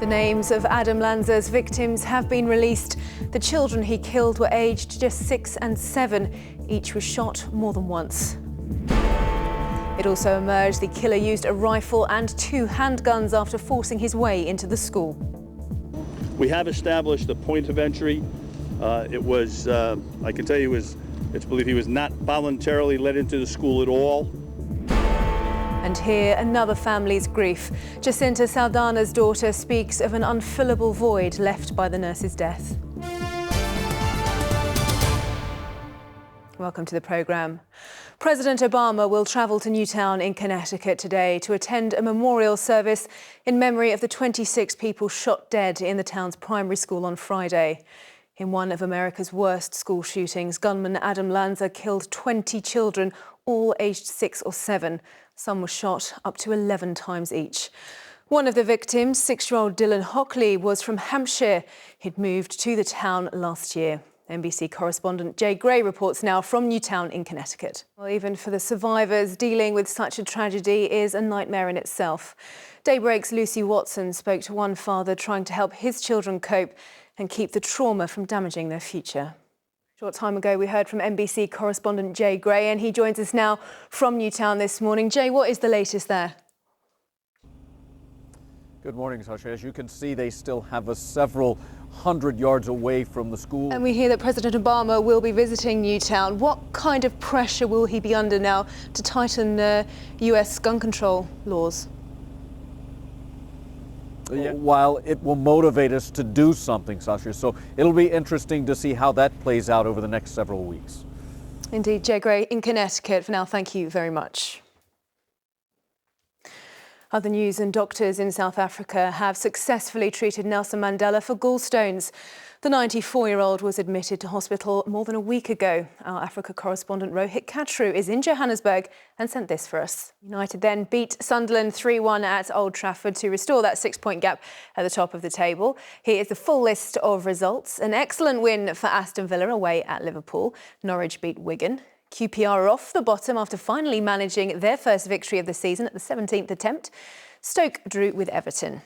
The names of Adam Lanza's victims have been released. The children he killed were aged just 6 and 7. Each was shot more than once. It also emerged the killer used a rifle and 2 handguns after forcing his way into the school. We have established a point of entry. I can tell you, it's believed he was not voluntarily let into the school at all. And here, another family's grief. Jacinta Saldana's daughter speaks of an unfillable void left by the nurse's death. Welcome to the programme. President Obama will travel to Newtown in Connecticut today to attend a memorial service in memory of the 26 people shot dead in the town's primary school on Friday. In one of America's worst school shootings, gunman Adam Lanza killed 20 children, all aged 6 or 7. Some were shot up to 11 times each. One of the victims, 6-year-old Dylan Hockley, was from Hampshire. He'd moved to the town last year. NBC correspondent Jay Gray reports now from Newtown in Connecticut. Well, even for the survivors, dealing with such a tragedy is a nightmare in itself. Daybreak's Lucy Watson spoke to one father trying to help his children cope and keep the trauma from damaging their future. A short time ago, we heard from NBC correspondent Jay Gray, and he joins us now from Newtown this morning. Jay, what is the latest there? Good morning, Sascha. As you can see, they still have us several hundred yards away from the school. And we hear that President Obama will be visiting Newtown. What kind of pressure will he be under now to tighten US gun control laws? While it will motivate us to do something, Sascha. So it'll be interesting to see how that plays out over the next several weeks. Indeed, Jay Gray in Connecticut. For now, thank you very much. Other news, and doctors in South Africa have successfully treated Nelson Mandela for gallstones. The 94-year-old was admitted to hospital more than a week ago. Our Africa correspondent Rohit Katru is in Johannesburg and sent this for us. United then beat Sunderland 3-1 at Old Trafford to restore that 6-point gap at the top of the table. Here is the full list of results. An excellent win for Aston Villa away at Liverpool. Norwich beat Wigan. QPR are off the bottom after finally managing their first victory of the season at the 17th attempt. Stoke drew with Everton.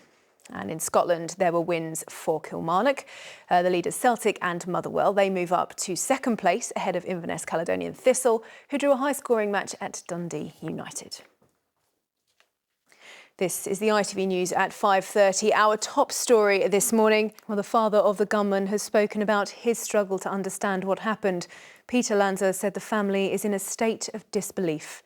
And in Scotland, there were wins for Kilmarnock. The leaders Celtic and Motherwell, they move up to second place ahead of Inverness Caledonian Thistle, who drew a high-scoring match at Dundee United. This is the ITV News at 5:30. Our top story this morning. Well, the father of the gunman has spoken about his struggle to understand what happened. Peter Lanza said the family is in a state of disbelief.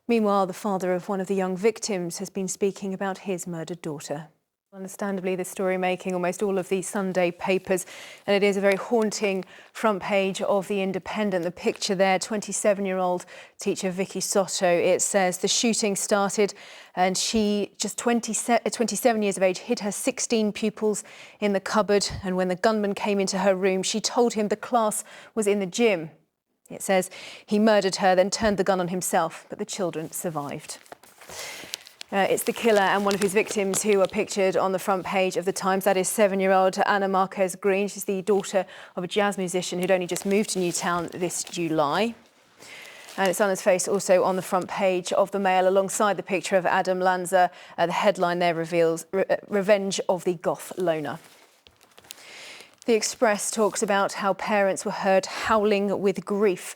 Meanwhile, the father of one of the young victims has been speaking about his murdered daughter. Understandably, this story making almost all of the Sunday papers, and it is a very haunting front page of The Independent. The picture there, 27-year-old teacher Vicky Soto. It says the shooting started and she, just 27 years of age, hid her 16 pupils in the cupboard. And when the gunman came into her room, she told him the class was in the gym. It says he murdered her, then turned the gun on himself, but the children survived. It's the killer and one of his victims who are pictured on the front page of the Times. That is 7-year-old Anna Marquez Green. She's the daughter of a jazz musician who'd only just moved to Newtown this July. And it's Anna's face also on the front page of the Mail alongside the picture of Adam Lanza. The headline there reveals Revenge of the Goth Loner. The Express talks about how parents were heard howling with grief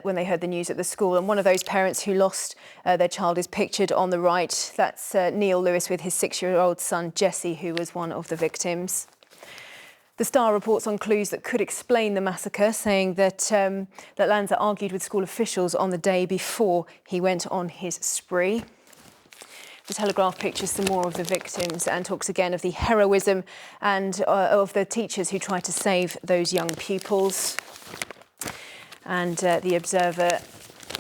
when they heard the news at the school. And one of those parents who lost their child is pictured on the right. That's Neil Lewis with his 6-year-old son, Jesse, who was one of the victims. The Star reports on clues that could explain the massacre, saying that that Lanza argued with school officials on the day before he went on his spree. The Telegraph pictures some more of the victims and talks again of the heroism and of the teachers who tried to save those young pupils. And the Observer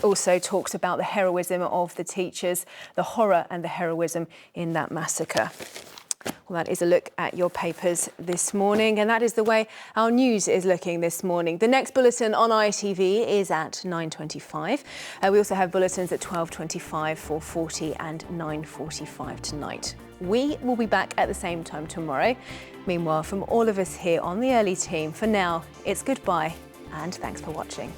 also talks about the heroism of the teachers, the horror and the heroism in that massacre. Well, that is a look at your papers this morning, and that is the way our news is looking this morning. The next bulletin on ITV is at 9:25. We also have bulletins at 12:25, 4:40 and 9:45 tonight. We will be back at the same time tomorrow. Meanwhile, from all of us here on the Early Team, for now, it's goodbye and thanks for watching.